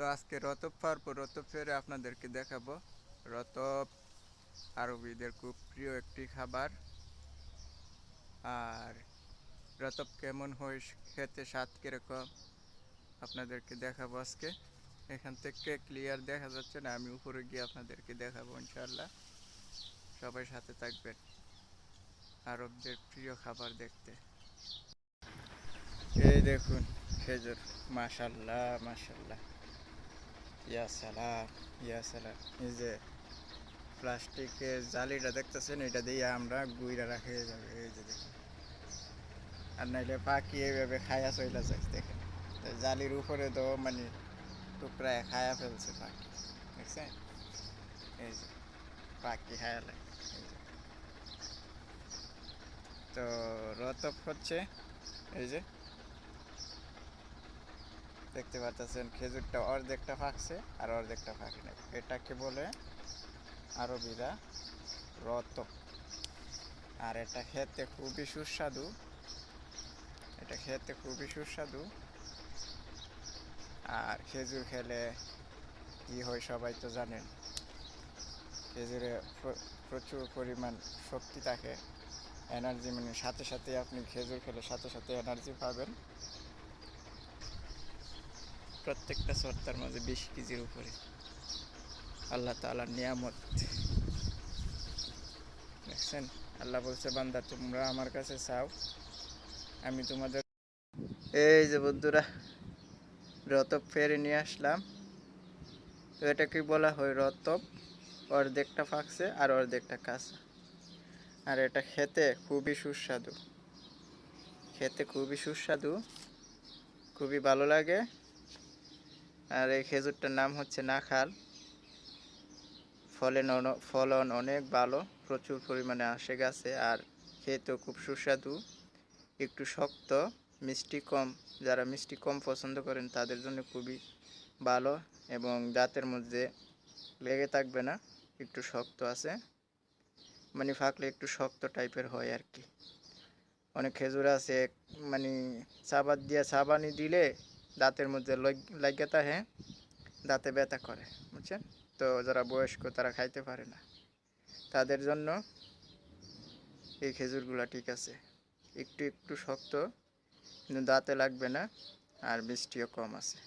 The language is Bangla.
তো আজকে রতব পারবো, রতব ফেরে আপনাদেরকে দেখাবো। রতব আরবিদের খুব প্রিয় একটি খাবার। আর রতব কেমন হয় খেতে, স্বাদ কিরকম আপনাদেরকে দেখাবো আজকে। এখান থেকে ক্লিয়ার দেখা যাচ্ছে না, আমি উপরে গিয়ে আপনাদেরকে দেখাবো ইনশাল্লাহ। সবাই সাথে থাকবেন আরবদের প্রিয় খাবার দেখতে। এই দেখুন খেজুর, মাশাল্লাহ মাশাল্লাহ, ইয়া সালাম ইয়া সালাম। এই যে প্লাস্টিকের জালিটা দেখতেছেন, এটা দিয়ে আমরা গুইরা রাখে যাবে। এই যে দেখুন, আর নাইলে পাখি এইভাবে খায়া চইলা যায় দেখেন। জালির উপরে তো মানে টুকরায় খায়া ফেলছে পাখি, দেখছেন? এই যে পাখি খায়া লাগে। তো রতব হচ্ছে, এই যে দেখতে পাচ্ছেন খেজুরটা অর্ধেকটা ফাঁকছে আর অর্ধেকটা ফাঁকে নাই। এটাকে বলে আরবিরা রতব। আর এটা খেতে খুবই সুস্বাদু, এটা খেতে খুবই সুস্বাদু। আর খেজুর খেলে কি হয় সবাই তো জানেন, খেজুরে প্রচুর পরিমাণ শক্তি থাকে, এনার্জি, মানে সাথে সাথে আপনি খেজুর খেলে সাথে সাথে এনার্জি পাবেন। প্রত্যেকটা সর্তার মাঝে 20 কেজির উপরে আল্লাহ তাআলার নিয়ামত, দেখছেন? আল্লাহ বলছে, বান্দা তোমরা আমার কাছে চাও, আমি তোমাদের। এই যে বন্ধুরা, রতব ফেরে নিয়ে আসলাম। তো এটাকে বলা হয় রতব, অর্ধেকটা ফাঁকছে আর অর্ধেকটা কাঁচা। আর এটা খেতে খুবই সুস্বাদু, খেতে খুবই সুস্বাদু, খুবই ভালো লাগে। আর এই খেজুরটার নাম হচ্ছে নাখাল। ফলন অনেক ভালো, প্রচুর পরিমাণে আসে গাছে। আর খেতেও খুব সুস্বাদু, একটু শক্ত, মিষ্টি কম। যারা মিষ্টি কম পছন্দ করেন তাদের জন্য খুবই ভালো, এবং দাঁতের মধ্যে লেগে থাকবে না। একটু শক্ত আছে, মানে ফাঁকলে একটু শক্ত টাইপের হয় আর কি। অনেক খেজুর আছে মানে চাবানি দিলে দাঁতের মধ্যে লাগিয়ে থাকে, দাঁতে ব্যথা করে, বুঝছেন? তো যারা বয়স্ক তারা খাইতে পারে না, তাদের জন্য এই খেজুরগুলা ঠিক আছে। একটু একটু শক্ত, কিন্তু দাঁতে লাগবে না, আর মিষ্টিও কম আছে।